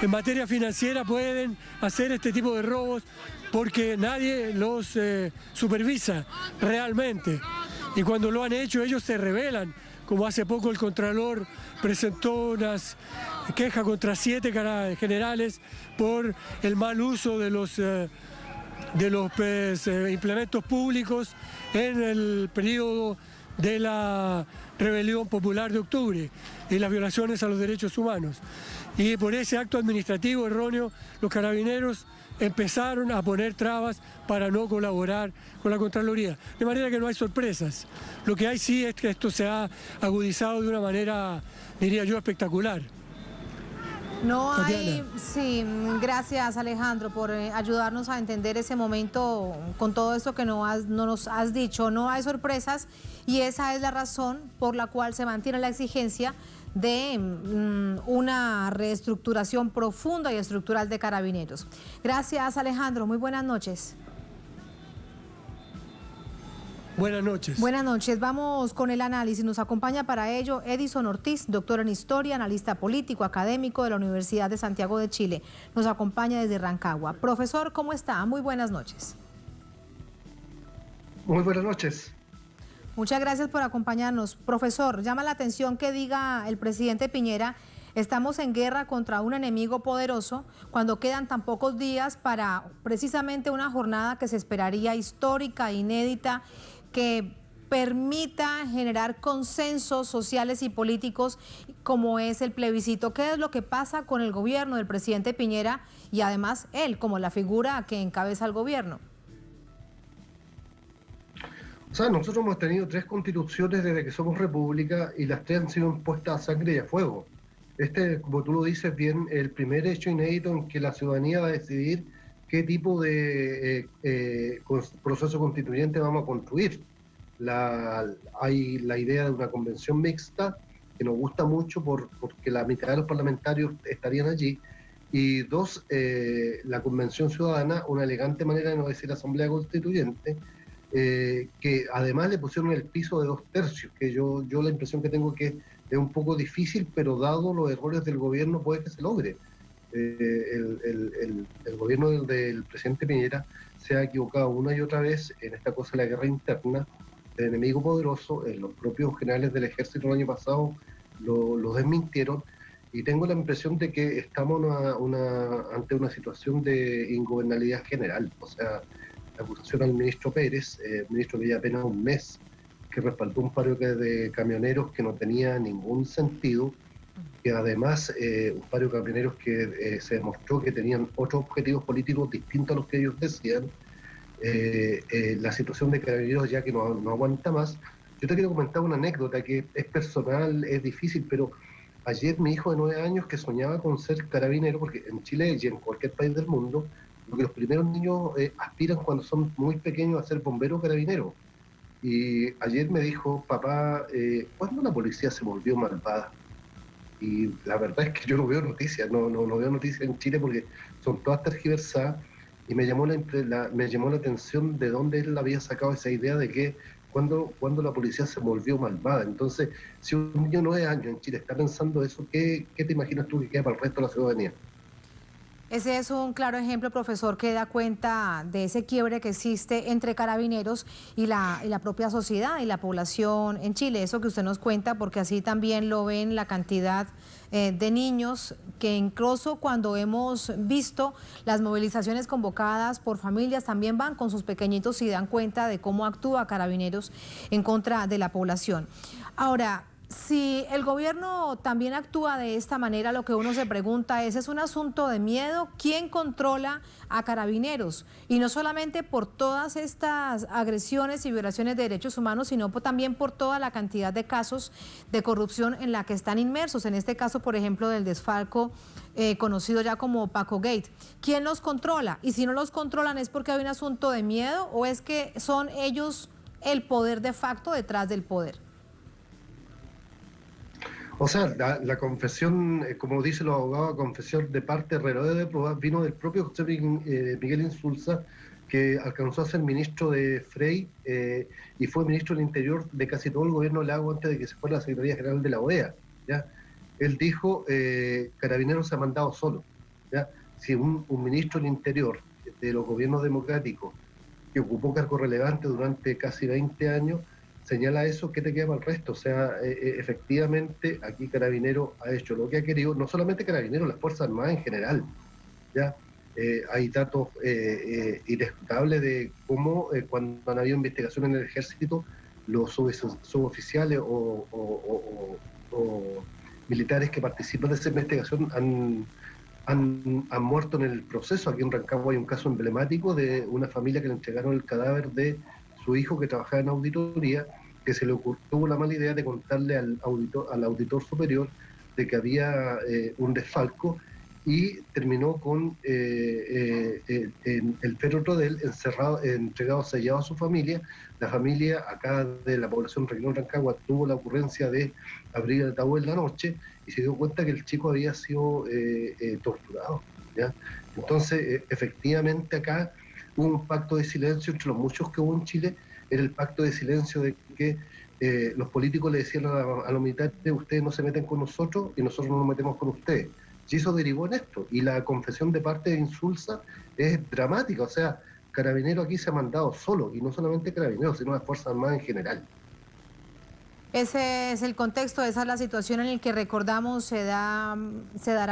en materia financiera pueden hacer este tipo de robos porque nadie los supervisa realmente. Y cuando lo han hecho ellos se rebelan, como hace poco el Contralor presentó unas quejas contra 7 generales por el mal uso de los implementos públicos en el periodo de la rebelión popular de octubre y las violaciones a los derechos humanos. Y por ese acto administrativo erróneo, los carabineros empezaron a poner trabas para no colaborar con la Contraloría. De manera que no hay sorpresas. Lo que hay sí es que esto se ha agudizado de una manera, diría yo, espectacular. No hay, sí, gracias Alejandro por ayudarnos a entender ese momento con todo esto que no nos has dicho. No hay sorpresas y esa es la razón por la cual se mantiene la exigencia de una reestructuración profunda y estructural de Carabineros. Gracias Alejandro, muy buenas noches. Buenas noches. Buenas noches. Vamos con el análisis. Nos acompaña para ello Edison Ortiz, doctor en Historia, analista político, académico de la Universidad de Santiago de Chile. Nos acompaña desde Rancagua. Profesor, ¿cómo está? Muy buenas noches. Muy buenas noches. Muchas gracias por acompañarnos. Profesor, llama la atención que diga el presidente Piñera: estamos en guerra contra un enemigo poderoso, cuando quedan tan pocos días para precisamente una jornada que se esperaría histórica, inédita, que permita generar consensos sociales y políticos como es el plebiscito. ¿Qué es lo que pasa con el gobierno del presidente Piñera y además él como la figura que encabeza el gobierno? O sea, nosotros hemos tenido 3 constituciones desde que somos república y las 3 han sido impuestas a sangre y a fuego. Este, como tú lo dices bien, el primer hecho inédito en que la ciudadanía va a decidir qué tipo de proceso constituyente vamos a construir. Hay la idea de una convención mixta que nos gusta mucho porque la mitad de los parlamentarios estarían allí. Y 2, la convención ciudadana, una elegante manera de no decir asamblea constituyente, que además le pusieron el piso de 2 tercios, que yo la impresión que tengo que es un poco difícil, pero dado los errores del gobierno puede que se logre. El gobierno del presidente Piñera se ha equivocado una y otra vez en esta cosa de la guerra interna, del enemigo poderoso. Los propios generales del ejército el año pasado lo desmintieron, y tengo la impresión de que estamos ante una situación de ingobernabilidad general. O sea, la acusación al ministro Pérez, ministro que ya apenas un mes, que respaldó un paro de camioneros que no tenía ningún sentido, que además un paro de camioneros que se demostró que tenían otros objetivos políticos distintos a los que ellos decían. La situación de Carabineros ya que no aguanta más. Yo te quiero comentar una anécdota que es personal, es difícil, pero ayer mi hijo de 9 años, que soñaba con ser carabinero, porque en Chile y en cualquier país del mundo lo que los primeros niños aspiran cuando son muy pequeños a ser bomberos o carabineros. Y ayer me dijo, papá, ¿cuándo la policía se volvió malvada? Y la verdad es que yo no veo noticias, no veo noticias en Chile porque son todas tergiversadas, y me llamó la atención de dónde él había sacado esa idea de que cuando la policía se volvió malvada. Entonces, si un niño de 9 años en Chile está pensando eso, ¿qué te imaginas tú que queda para el resto de la ciudadanía? Ese es un claro ejemplo, profesor, que da cuenta de ese quiebre que existe entre carabineros y la propia sociedad y la población en Chile. Eso que usted nos cuenta, porque así también lo ven la cantidad de niños que incluso cuando hemos visto las movilizaciones convocadas por familias también van con sus pequeñitos y dan cuenta de cómo actúa Carabineros en contra de la población. Ahora, si el gobierno también actúa de esta manera, lo que uno se pregunta ¿es un asunto de miedo? ¿Quién controla a Carabineros? Y no solamente por todas estas agresiones y violaciones de derechos humanos, sino también por toda la cantidad de casos de corrupción en la que están inmersos. En este caso, por ejemplo, del desfalco conocido ya como Paco Gate. ¿Quién los controla? Y si no los controlan, ¿es porque hay un asunto de miedo o es que son ellos el poder de facto detrás del poder? O sea, la confesión, como dicen los abogados, confesión de parte reloj de pruebas vino del propio José Miguel Insulza, que alcanzó a ser ministro de Frey y fue ministro del Interior de casi todo el gobierno Lago antes de que se fuera a la Secretaría General de la OEA. ¿Ya? Él dijo, Carabineros se ha mandado solo. ¿Ya? Si un ministro del Interior de los gobiernos democráticos que ocupó cargos relevantes durante casi 20 años, señala eso, ¿qué te queda para el resto? O sea, efectivamente, aquí Carabineros ha hecho lo que ha querido, no solamente Carabineros, las Fuerzas Armadas en general, ¿ya? Hay datos irrefutables de cómo cuando han habido investigaciones en el Ejército, los suboficiales o militares que participan de esa investigación han muerto en el proceso. Aquí en Rancagua hay un caso emblemático de una familia que le entregaron el cadáver de su hijo que trabajaba en auditoría, que se le tuvo la mala idea de contarle al auditor superior de que había un desfalco, y terminó con el féretro de él encerrado, entregado, sellado a su familia. La familia acá de la población regional Rancagua tuvo la ocurrencia de abrir el ataúd en la noche y se dio cuenta que el chico había sido torturado, ¿ya? Entonces, efectivamente acá hubo un pacto de silencio entre los muchos que hubo en Chile. Era el pacto de silencio de que los políticos le decían a los militares, ustedes no se meten con nosotros y nosotros no nos metemos con ustedes. Y eso derivó en esto. Y la confesión de parte de Insulza es dramática. O sea, Carabineros aquí se ha mandado solo, y no solamente Carabineros, sino las Fuerzas Armadas en general. Ese es el contexto, esa es la situación en la que recordamos se dará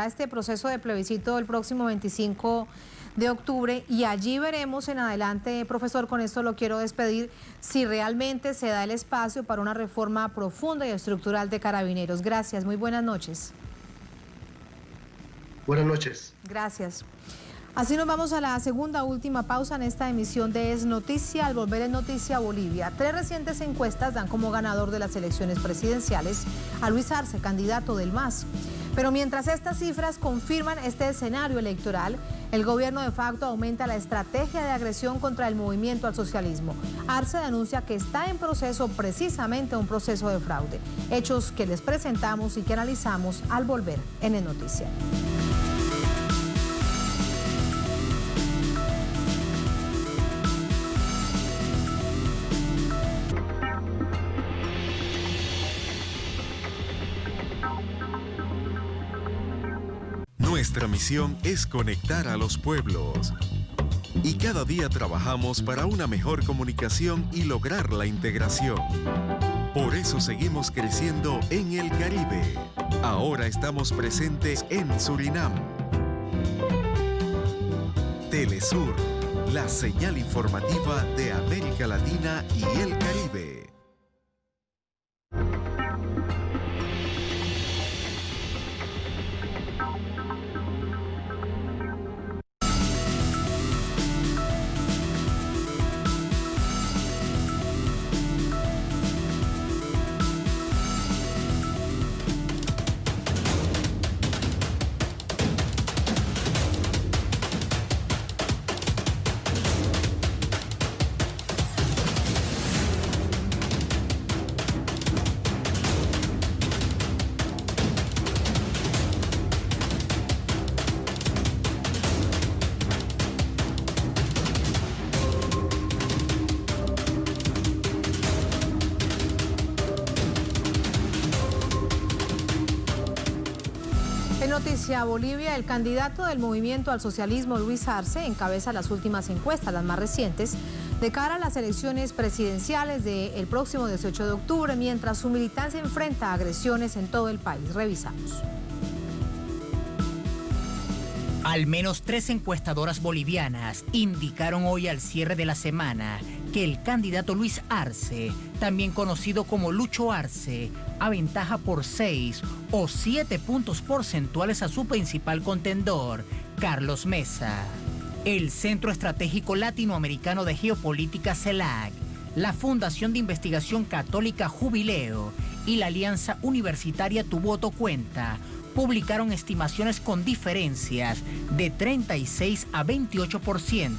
este proceso de plebiscito el próximo 25 de octubre, y allí veremos en adelante, profesor, con esto lo quiero despedir, si realmente se da el espacio para una reforma profunda y estructural de Carabineros. Gracias, muy buenas noches. Buenas noches. Gracias. Así nos vamos a la segunda última pausa en esta emisión de Es Noticia. Al volver en Noticia Bolivia, 3 recientes encuestas dan como ganador de las elecciones presidenciales a Luis Arce, candidato del MAS. Pero mientras estas cifras confirman este escenario electoral, el gobierno de facto aumenta la estrategia de agresión contra el movimiento al socialismo. Arce denuncia que está en proceso precisamente un proceso de fraude. Hechos que les presentamos y que analizamos al volver en Es Noticia. Nuestra misión es conectar a los pueblos. Y cada día trabajamos para una mejor comunicación y lograr la integración. Por eso seguimos creciendo en el Caribe. Ahora estamos presentes en Surinam. Telesur, la señal informativa de América Latina y el Caribe. En Noticia Bolivia, el candidato del Movimiento al Socialismo, Luis Arce, encabeza las últimas encuestas, las más recientes, de cara a las elecciones presidenciales del próximo 18 de octubre, mientras su militancia enfrenta agresiones en todo el país. Revisamos. Al menos 3 encuestadoras bolivianas indicaron hoy al cierre de la semana que el candidato Luis Arce, también conocido como Lucho Arce, aventaja por 6 o 7 puntos porcentuales a su principal contendor, Carlos Mesa. El Centro Estratégico Latinoamericano de Geopolítica CELAC, la Fundación de Investigación Católica Jubileo y la Alianza Universitaria Tu Voto Cuenta publicaron estimaciones con diferencias de 36 a 28%,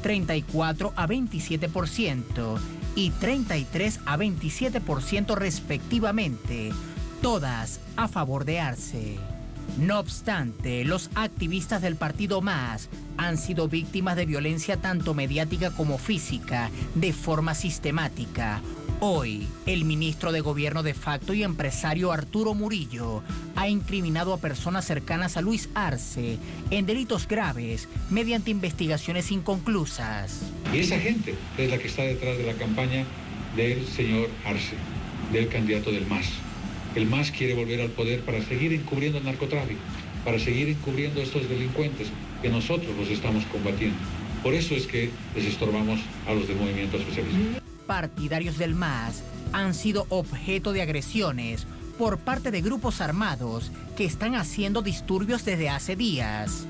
34 a 27% y 33 a 27% respectivamente, todas a favor de Arce. No obstante, los activistas del partido MAS han sido víctimas de violencia tanto mediática como física de forma sistemática. Hoy, el ministro de Gobierno de facto y empresario Arturo Murillo ha incriminado a personas cercanas a Luis Arce en delitos graves mediante investigaciones inconclusas. Y esa gente es la que está detrás de la campaña del señor Arce, del candidato del MAS. El MAS quiere volver al poder para seguir encubriendo el narcotráfico, para seguir encubriendo a estos delincuentes que nosotros los estamos combatiendo. Por eso es que les estorbamos a los del Movimiento Socialista. Partidarios del MAS han sido objeto de agresiones por parte de grupos armados que están haciendo disturbios desde hace días.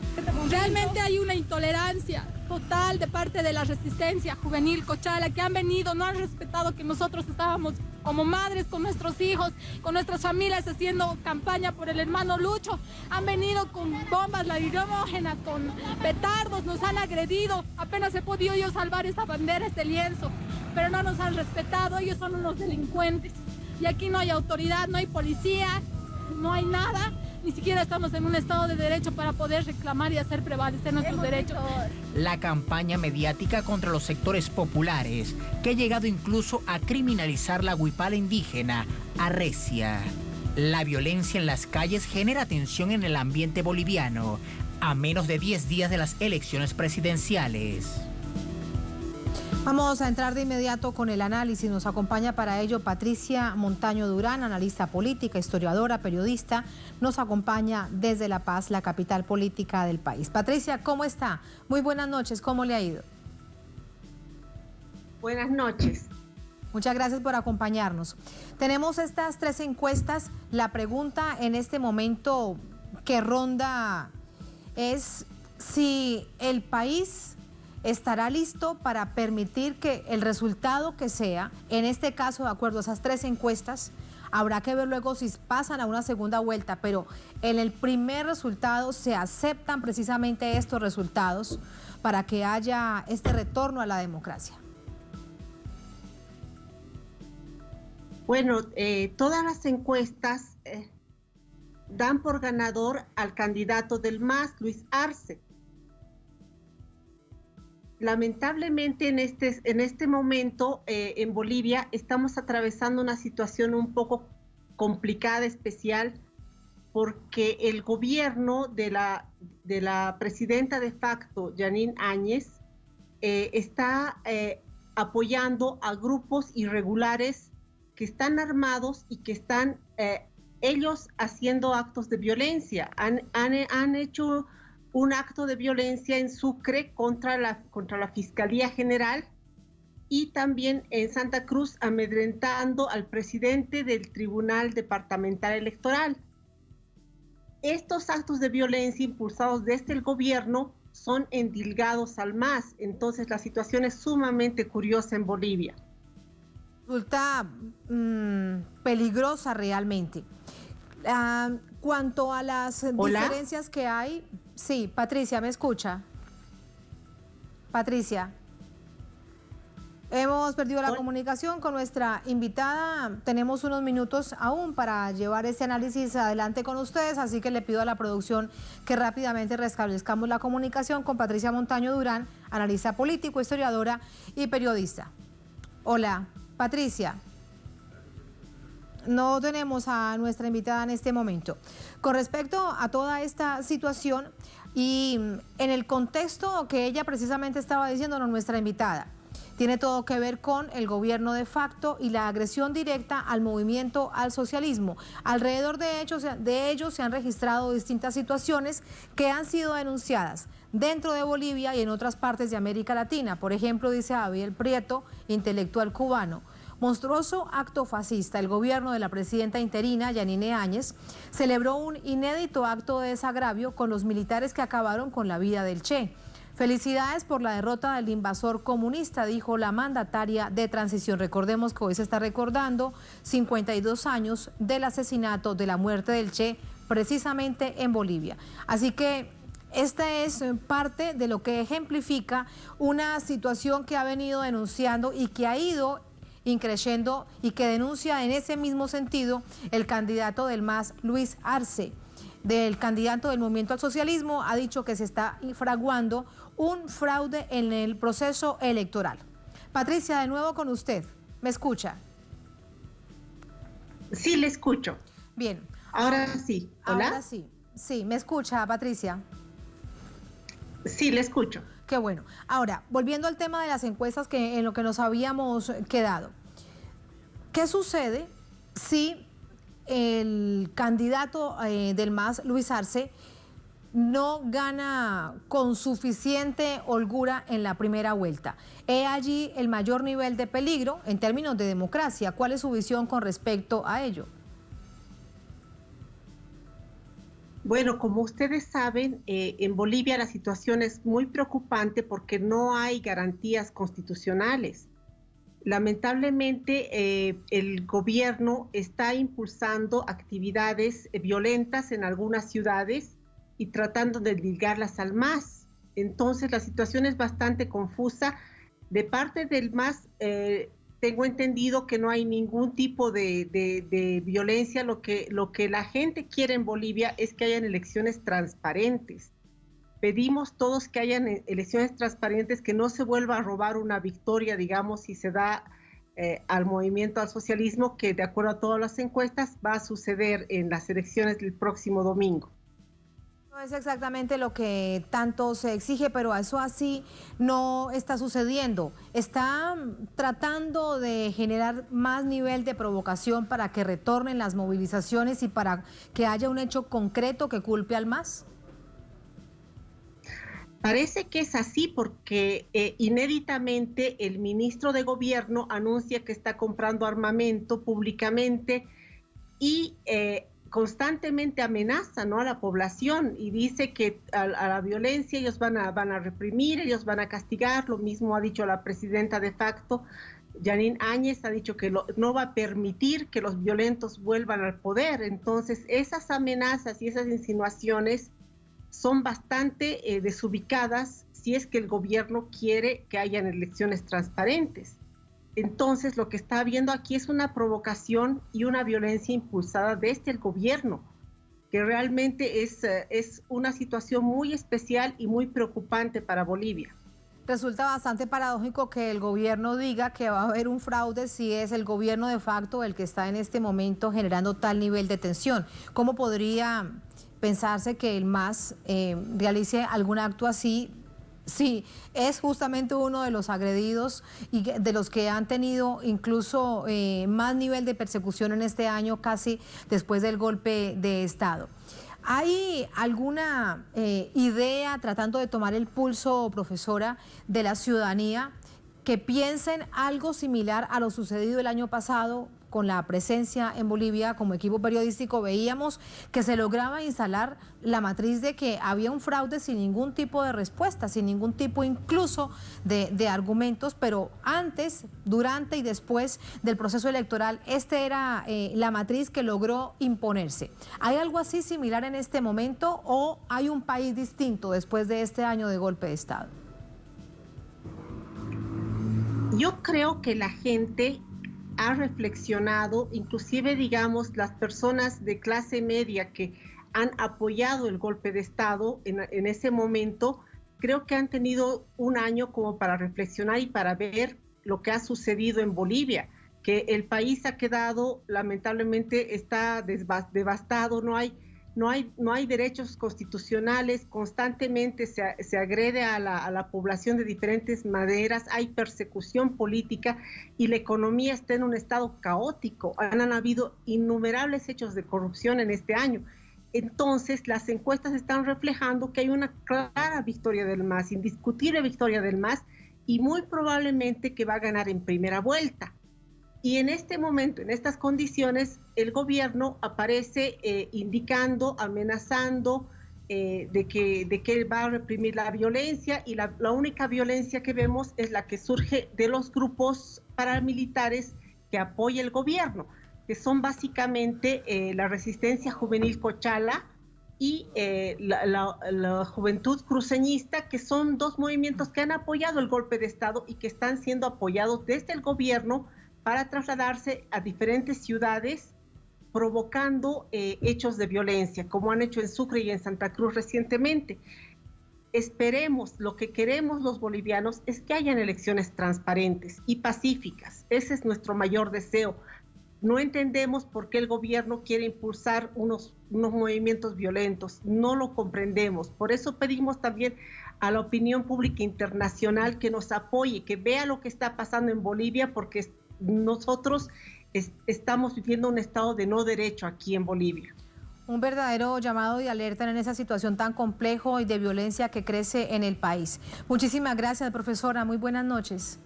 Realmente hay una intolerancia total de parte de la resistencia juvenil Cochala, que han venido, no han respetado que nosotros estábamos como madres con nuestros hijos, con nuestras familias haciendo campaña por el hermano Lucho. Han venido con bombas lacrimógenas, con petardos, nos han agredido. Apenas he podido yo salvar esta bandera, este lienzo, pero no nos han respetado, ellos son unos delincuentes. Y aquí no hay autoridad, no hay policía, no hay nada. Ni siquiera estamos en un estado de derecho para poder reclamar y hacer prevalecer nuestros derechos. La campaña mediática contra los sectores populares, que ha llegado incluso a criminalizar la huipala indígena, arrecia. La violencia en las calles genera tensión en el ambiente boliviano, a menos de 10 días de las elecciones presidenciales. Vamos a entrar de inmediato con el análisis. Nos acompaña para ello Patricia Montaño Durán, analista política, historiadora, periodista. Nos acompaña desde La Paz, la capital política del país. Patricia, ¿cómo está? Muy buenas noches, ¿cómo le ha ido? Buenas noches. Muchas gracias por acompañarnos. Tenemos estas 3 encuestas. La pregunta en este momento que ronda es si el país estará listo para permitir que el resultado que sea, en este caso, de acuerdo a esas 3 encuestas, habrá que ver luego si pasan a una segunda vuelta, pero en el primer resultado se aceptan precisamente estos resultados para que haya este retorno a la democracia. Bueno, todas las encuestas dan por ganador al candidato del MAS, Luis Arce. Lamentablemente en este momento en Bolivia estamos atravesando una situación un poco complicada, especial, porque el gobierno de la presidenta de facto, Jeanine Áñez, está apoyando a grupos irregulares que están armados y que están ellos haciendo actos de violencia. Han hecho un acto de violencia en Sucre contra la Fiscalía General y también en Santa Cruz amedrentando al presidente del Tribunal Departamental Electoral. Estos actos de violencia impulsados desde el gobierno son endilgados al MAS, entonces la situación es sumamente curiosa en Bolivia. Resulta peligrosa realmente. Cuanto a las diferencias que hay... Sí, Patricia, ¿me escucha? Patricia. Hemos perdido la comunicación con nuestra invitada. Tenemos unos minutos aún para llevar este análisis adelante con ustedes, así que le pido a la producción que rápidamente restablezcamos la comunicación con Patricia Montaño Durán, analista político, historiadora y periodista. Hola, Patricia. No tenemos a nuestra invitada en este momento. Con respecto a toda esta situación y en el contexto que ella precisamente estaba diciéndonos nuestra invitada, tiene todo que ver con el gobierno de facto y la agresión directa al movimiento al socialismo. Alrededor de ellos se han registrado distintas situaciones que han sido denunciadas dentro de Bolivia y en otras partes de América Latina. Por ejemplo, dice Abiel Prieto, intelectual cubano: monstruoso acto fascista. El gobierno de la presidenta interina, Yanine Áñez, celebró un inédito acto de desagravio con los militares que acabaron con la vida del Che. Felicidades por la derrota del invasor comunista, dijo la mandataria de transición. Recordemos que hoy se está recordando 52 años del asesinato, de la muerte del Che, precisamente en Bolivia. Así que esta es parte de lo que ejemplifica una situación que ha venido denunciando y que ha ido increciendo y que denuncia en ese mismo sentido el candidato del MAS, Luis Arce. Del candidato del Movimiento al Socialismo, ha dicho que se está fraguando un fraude en el proceso electoral. Patricia, de nuevo con usted. ¿Me escucha? Sí, le escucho. Bien. Ahora sí. ¿Hola? Ahora sí. Sí, ¿me escucha, Patricia? Sí, le escucho. Qué bueno. Ahora, volviendo al tema de las encuestas en lo que nos habíamos quedado. ¿Qué sucede si el candidato del MAS, Luis Arce, no gana con suficiente holgura en la primera vuelta? ¿He allí el mayor nivel de peligro en términos de democracia? ¿Cuál es su visión con respecto a ello? Bueno, como ustedes saben, en Bolivia la situación es muy preocupante porque no hay garantías constitucionales. Lamentablemente, el gobierno está impulsando actividades violentas en algunas ciudades y tratando de ligarlas al MAS. Entonces, la situación es bastante confusa. De parte del MAS, tengo entendido que no hay ningún tipo de violencia. Lo que la gente quiere en Bolivia es que hayan elecciones transparentes. Pedimos todos que hayan elecciones transparentes, que no se vuelva a robar una victoria, digamos, si se da al movimiento al socialismo, que de acuerdo a todas las encuestas va a suceder en las elecciones del próximo domingo. No es exactamente lo que tanto se exige, pero eso así no está sucediendo. Está tratando de generar más nivel de provocación para que retornen las movilizaciones y para que haya un hecho concreto que culpe al MAS. Parece que es así porque inéditamente el ministro de Gobierno anuncia que está comprando armamento públicamente y constantemente amenaza, ¿no?, a la población y dice que a la violencia ellos van a reprimir, ellos van a castigar. Lo mismo ha dicho la presidenta de facto, Yanine Áñez, ha dicho que no va a permitir que los violentos vuelvan al poder. Entonces, esas amenazas y esas insinuaciones son bastante desubicadas si es que el gobierno quiere que hayan elecciones transparentes. Entonces, lo que está habiendo aquí es una provocación y una violencia impulsada desde el gobierno, que realmente es una situación muy especial y muy preocupante para Bolivia. Resulta bastante paradójico que el gobierno diga que va a haber un fraude si es el gobierno de facto el que está en este momento generando tal nivel de tensión. ¿Cómo podría pensarse que el MAS realice algún acto así? Sí, es justamente uno de los agredidos y de los que han tenido incluso más nivel de persecución en este año, casi después del golpe de Estado. ¿Hay alguna idea, tratando de tomar el pulso, profesora, de la ciudadanía, que piensen algo similar a lo sucedido el año pasado con la presencia en Bolivia? Como equipo periodístico veíamos que se lograba instalar la matriz de que había un fraude sin ningún tipo de respuesta, sin ningún tipo incluso de argumentos, pero antes, durante y después del proceso electoral, era la matriz que logró imponerse. ¿Hay algo así similar en este momento o hay un país distinto después de este año de golpe de Estado? Yo creo que la gente ha reflexionado, inclusive digamos las personas de clase media que han apoyado el golpe de Estado en ese momento, creo que han tenido un año como para reflexionar y para ver lo que ha sucedido en Bolivia. que el país ha quedado, lamentablemente, está devastado, no hay derechos constitucionales, constantemente se agrede a la población de diferentes maneras, hay persecución política y la economía está en un estado caótico. Han habido innumerables hechos de corrupción en este año. Entonces, las encuestas están reflejando que hay una clara victoria del MAS, indiscutible victoria del MAS, y muy probablemente que va a ganar en primera vuelta. Y en este momento, en estas condiciones, el gobierno aparece indicando, amenazando de que va a reprimir la violencia, y la única violencia que vemos es la que surge de los grupos paramilitares que apoya el gobierno, que son básicamente la Resistencia Juvenil Cochala y la Juventud Cruceñista, que son dos movimientos que han apoyado el golpe de Estado y que están siendo apoyados desde el gobierno para trasladarse a diferentes ciudades, provocando hechos de violencia, como han hecho en Sucre y en Santa Cruz recientemente. Esperemos, lo que queremos los bolivianos es que hayan elecciones transparentes y pacíficas. Ese es nuestro mayor deseo. No entendemos por qué el gobierno quiere impulsar unos movimientos violentos, no lo comprendemos. Por eso pedimos también a la opinión pública internacional que nos apoye, que vea lo que está pasando en Bolivia, porque nosotros estamos viviendo un estado de no derecho aquí en Bolivia. Un verdadero llamado de alerta en esa situación tan compleja y de violencia que crece en el país. Muchísimas gracias, profesora. Muy buenas noches.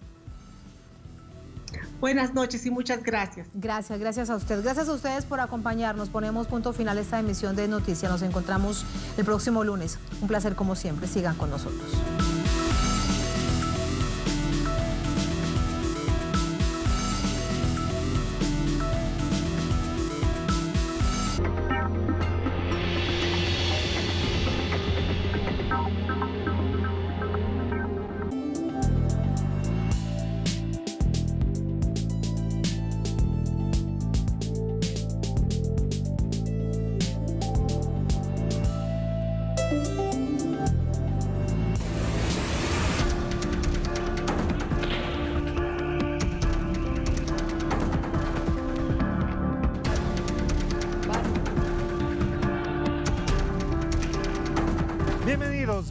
Buenas noches y muchas gracias. Gracias a usted. Gracias a ustedes por acompañarnos. Ponemos punto final a esta emisión de Noticias. Nos encontramos el próximo lunes. Un placer como siempre. Sigan con nosotros.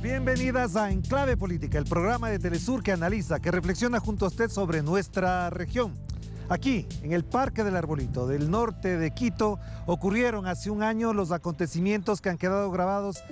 Bienvenidas a Enclave Política, el programa de Telesur que analiza, que reflexiona junto a usted sobre nuestra región. Aquí, en el Parque del Arbolito, del norte de Quito, ocurrieron hace un año los acontecimientos que han quedado grabados